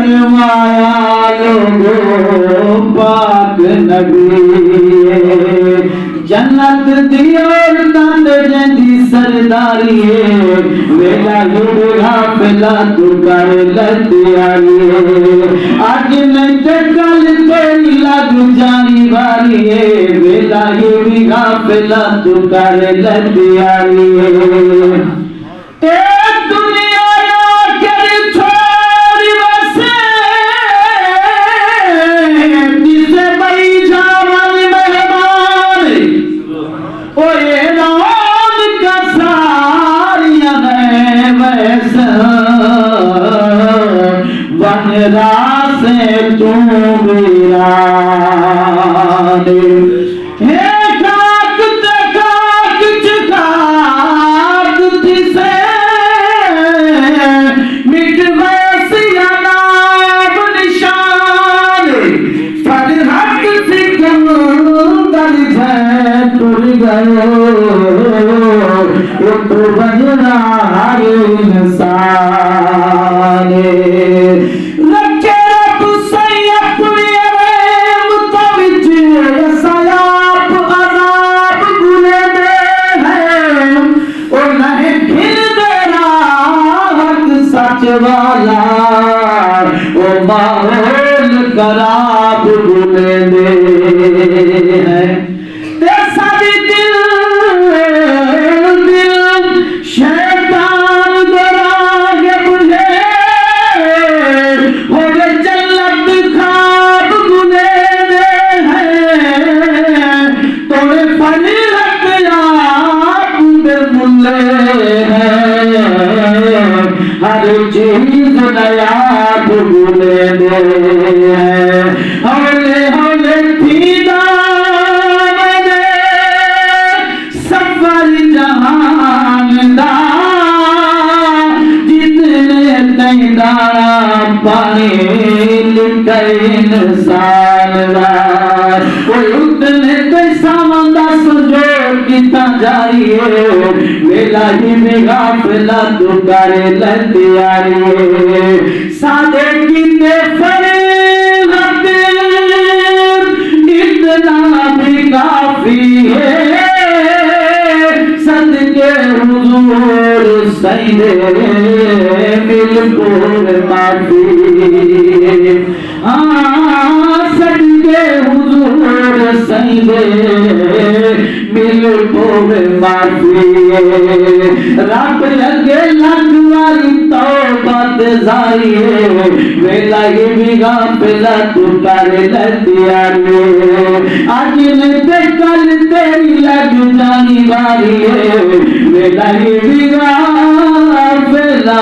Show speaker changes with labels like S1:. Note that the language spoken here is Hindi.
S1: फरमाया लोगो पाक नबी जन्नत दी और तंद जंदी सरदारी वेला युगा पहला तू कर लतियारी आज मैं कल तेरी लग जानी वाली वेला युगा पहला तू कर लतियारी से तू मेरा हे खाक ते खाक चुकाक से मिट वैसिया नाम निशान फरहत सिकंदर है टूट गयो वो तो बजना हर इंसान वाला वो माहौल खराब गुने दे है सारी दिल शैतान दरागे मुझे हो गए जन्नत खाब गुने दे है तोड़े फनी लग याद मुल्ले हर चीज नया भूले दे हमले हमले थीदा सफर जहान दा जितने तैदा पानी लिखे इंसान दा कोई उतने कैसा मंदा सुजो कितना जारी है वेला ही में गाफला तू करे लतियारी सादे किते फरीहत इतना भी काफी है सदके हुजूर सईदे बिल्कुल माफी सदके हुजूर सईदे बिल्कुल माफी रब लगे लगवारी तौबत जारी वेला ये भी गाफला तू कर लतियारी आज ने कल तेरी लग जानी वाली वेला ये भी गाफला